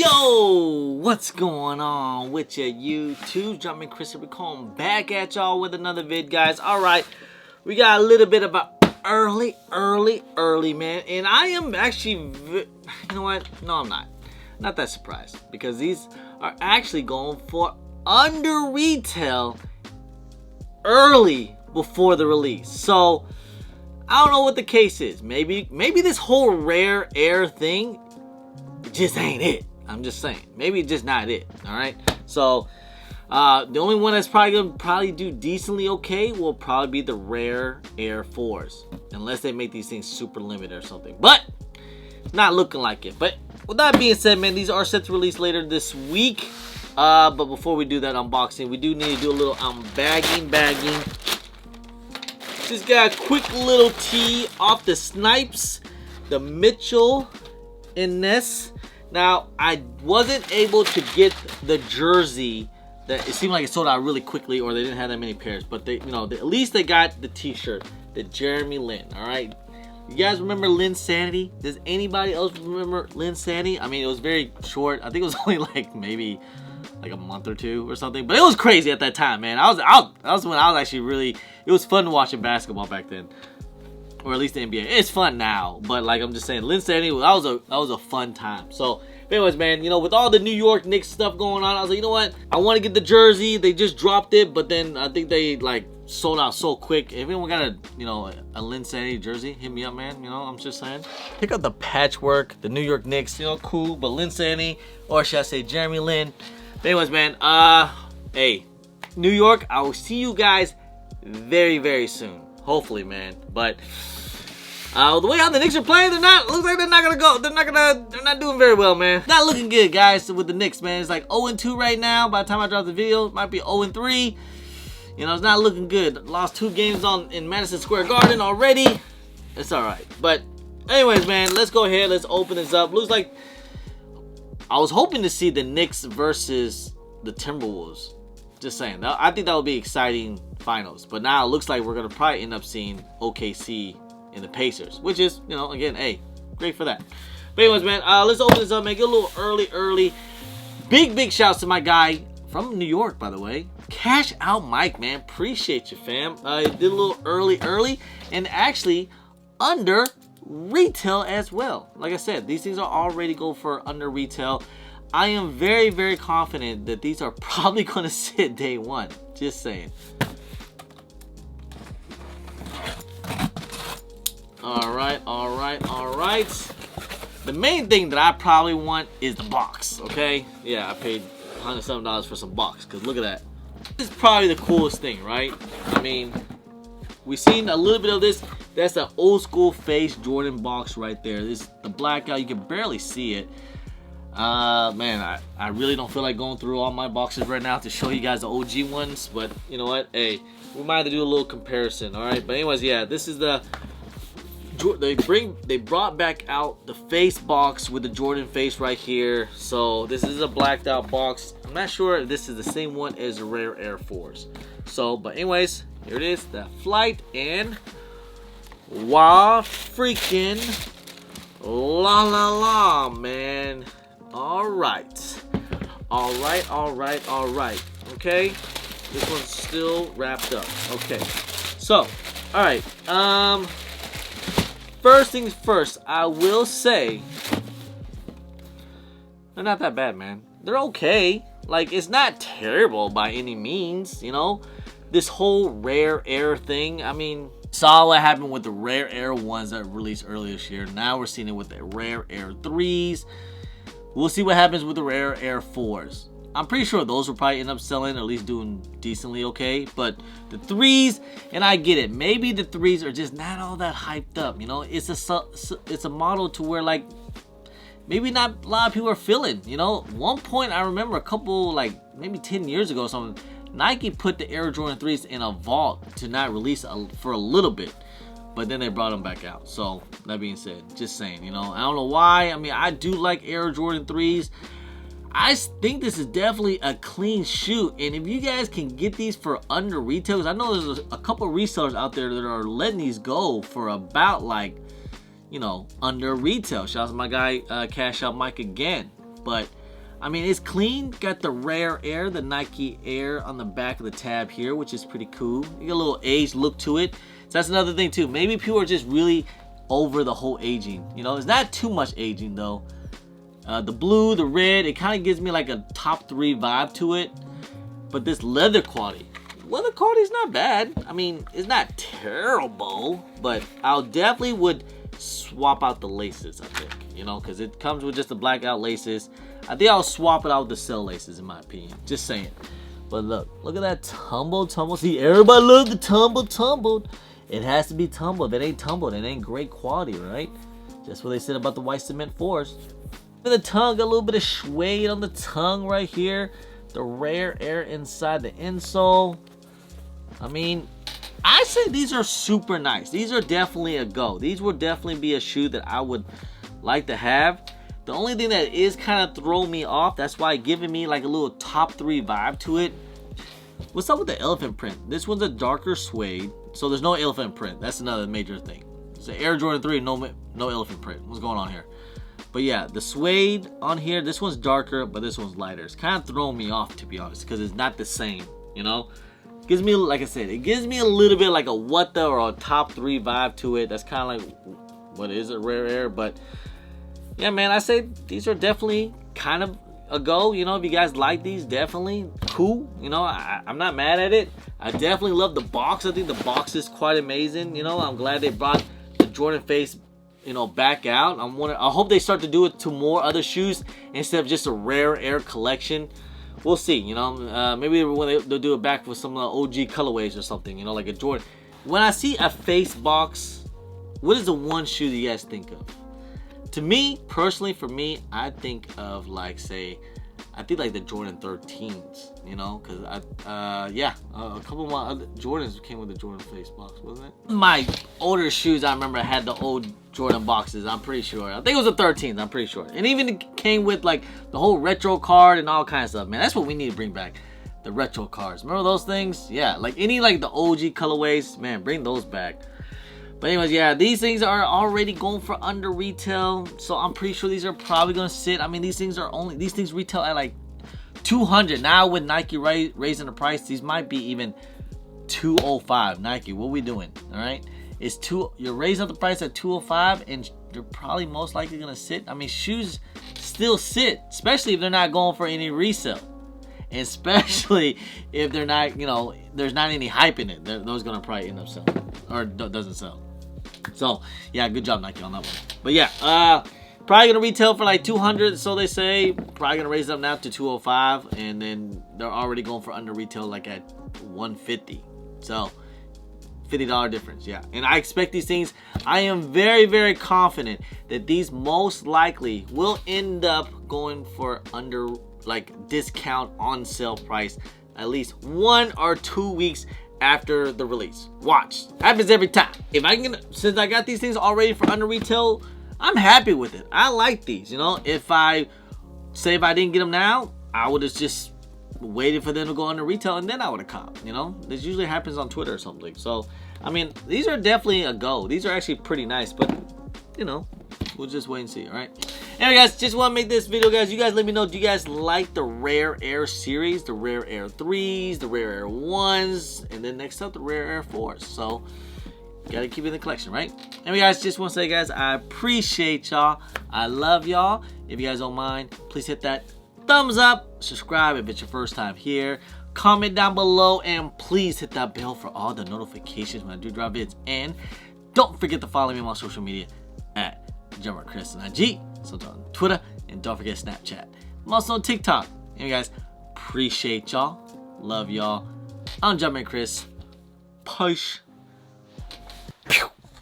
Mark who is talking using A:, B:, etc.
A: Yo, what's going on with ya YouTube? Jumping Christopher Combe back at y'all with another vid, guys. Alright, we got a little bit of a early, man. And I am actually, you know what? No, I'm not. Not that surprised. Because these are actually going for under retail early before the release. So, I don't know what the case is. Maybe this whole rare air thing just ain't it. I'm just saying. Maybe it's just not it. Alright? So, the only one that's probably gonna do decently okay will probably be the rare Air 4s. Unless they make these things super limited or something. But, it's not looking like it. But, with that being said, man, these are set to release later this week. But before we do that unboxing, we do need to do a little bagging. Just got a quick little tee off the Snipes, the Mitchell in this. Now, I wasn't able to get the jersey. That it seemed like it sold out really quickly, or they didn't have that many pairs. But they, at least they got the T-shirt, the Jeremy Lin. All right, you guys remember Linsanity? Does anybody else remember Linsanity? I mean, it was very short. I think it was only like maybe like a month or two or something. But it was crazy at that time, man. That was when I was actually really. It was fun watching basketball back then. Or at least the NBA. It's fun now, but like I'm just saying, Linsanity, that was a fun time. So, anyways, man, with all the New York Knicks stuff going on, I was like, you know what? I want to get the jersey. They just dropped it, but then I think they like sold out so quick. If anyone got a Linsanity jersey, hit me up, man. I'm just saying. Pick up the patchwork, the New York Knicks, cool, but Linsanity, or should I say Jeremy Lin? But anyways, man, hey, New York, I will see you guys very, very soon. Hopefully, man. But the way how the Knicks are playing, looks like they're not gonna go. They're not doing very well, man. Not looking good, guys, with the Knicks, man. It's like 0-2 right now. By the time I drop the video, it might be 0-3. It's not looking good. Lost 2 games in Madison Square Garden already. It's all right. But anyways, man, let's go ahead. Let's open this up. Looks like I was hoping to see the Knicks versus the Timberwolves. Just saying. I think that would be exciting finals. But now it looks like we're going to probably end up seeing OKC and the Pacers. Which is, again, hey, great for that. But anyways, man, let's open this up, man. Get a little early. Big shouts to my guy from New York, by the way. Cash Out Mike, man. Appreciate you, fam. Did a little early. And actually, under retail as well. Like I said, these things are already go for under retail. I am very, very confident that these are probably going to sit day one. Just saying. Alright. The main thing that I probably want is the box, okay? Yeah, I paid $107 for some box, because look at that. This is probably the coolest thing, right? I mean, we've seen a little bit of this. That's the old school face Jordan box right there. This the blackout, you can barely see it. Man, I really don't feel like going through all my boxes right now to show you guys the OG ones, but you know what? Hey, we might have to do a little comparison, all right? But anyways, yeah, this is the they brought back out the face box with the Jordan face right here. So this is a blacked out box. I'm not sure if this is the same one as the rare Air 4s. So, but anyways, here it is, the Flight, and wow, freaking la, man. Alright. Okay. This one's still wrapped up. Okay. So, alright. First things first, I will say they're not that bad, man. They're okay. Like, it's not terrible by any means, This whole rare air thing, I mean, saw what happened with the rare air ones that released earlier this year. Now we're seeing it with the rare air 3s. We'll see what happens with the rare air 4s. I'm pretty sure those will probably end up selling, or at least doing decently okay. But the 3s, and I get it, maybe the 3s are just not all that hyped up. It's a model to where, like, maybe not a lot of people are feeling. One point I remember a couple, like maybe 10 years ago or something, Nike put the Air Jordan 3s in a vault to not release for a little bit. But then they brought them back out. So, that being said, just saying, I don't know why. I mean, I do like Air Jordan 3s. I think this is definitely a clean shoe. And if you guys can get these for under retail, because I know there's a couple of resellers out there that are letting these go for about like, under retail. Shout out to my guy, Cash Out Mike again. But I mean, it's clean. Got the Rare Air, the Nike Air on the back of the tab here, which is pretty cool. You get a little aged look to it. So that's another thing too. Maybe people are just really over the whole aging. You know, it's not too much aging though. The blue, the red, it kind of gives me like a top 3 vibe to it. But this leather quality is not bad. I mean, it's not terrible, but I'll definitely would swap out the laces, I think. You know, because it comes with just the blackout laces. I think I'll swap it out with the cell laces, in my opinion. Just saying. But look at that tumbled. See, everybody loves the tumbled. It has to be tumbled. If it ain't tumbled, it ain't great quality, right? Just what they said about the white cement fours. Look at the tongue, got a little bit of suede on the tongue right here. The Rare Air inside the insole. I mean, I say these are super nice. These are definitely a go. These would definitely be a shoe that I would like to have. The only thing that is kind of throwing me off, that's why giving me like a little top 3 vibe to it. What's up with the elephant print? This one's a darker suede, so there's no elephant print. That's another major thing. It's an Air Jordan 3, no elephant print. What's going on here? But yeah, the suede on here, this one's darker, but this one's lighter. It's kind of throwing me off, to be honest, because it's not the same, you know? Gives me, like I said, it gives me a little bit like a what the or a top 3 vibe to it. That's kind of like, what is it, Rare Air? But yeah, man, I say these are definitely kind of a go. You know, if you guys like these, definitely cool. You know, I'm not mad at it. I definitely love the box. I think the box is quite amazing. You know, I'm glad they brought the Jordan face, you know, back out. I hope they start to do it to more other shoes instead of just a Rare Air collection. We'll see, you know. Maybe when they'll do it back with some OG colorways or something, you know, like a Jordan. When I see a face box, what is the one shoe that you guys think of? To me, personally, for me, I think of like, say, I think like the Jordan 13s, you know, because a couple of my other Jordans came with the Jordan face box, wasn't it? My older shoes, I remember had the old Jordan boxes. I'm pretty sure. I think it was the 13s. I'm pretty sure, and even it came with like the whole retro card and all kinds of stuff. Man, that's what we need to bring back. The retro cards. Remember those things? Yeah, like any like the OG colorways. Man, bring those back. But anyways, yeah, these things are already going for under retail, so I'm pretty sure these are probably gonna sit. I mean, these things retail at like $200 now. With Nike raising the price, these might be even $205. Nike, what we doing? All right, you're raising up the price at $205, and you're probably most likely gonna sit. I mean, shoes still sit, especially if they're not going for any resale, and especially if they're not, you know, there's not any hype in it. Those gonna probably end up selling, or doesn't sell. So yeah, good job Nike on that one. But yeah, probably gonna retail for like $200, so they say. Probably gonna raise them now to $205, and then they're already going for under retail like at $150. So $50 difference, yeah. And I expect these things. I am very, very confident that these most likely will end up going for under like discount on sale price at least 1 or 2 weeks after the release. Watch, happens every time. If I can, since I got these things already for under retail, I'm happy with it. I like these, you know. If I didn't get them now, I would have just waited for them to go under retail and then I would have copped, you know. This usually happens on Twitter or something. So I mean, these are definitely a go. These are actually pretty nice, but you know, we'll just wait and see. All right. Anyway, guys, just want to make this video, guys. You guys let me know, do you guys like the Rare Air series, the Rare Air 3s, the Rare Air 1s, and then next up, the Rare Air 4s. So, gotta keep it in the collection, right? Anyway, guys, just want to say, guys, I appreciate y'all. I love y'all. If you guys don't mind, please hit that thumbs up, subscribe if it's your first time here, comment down below, and please hit that bell for all the notifications when I do drop vids. And don't forget to follow me on my social media at Chris on IG, so on Twitter, and don't forget Snapchat. I'm also on TikTok. Anyway, guys, appreciate y'all. Love y'all. I'm Chris. Push.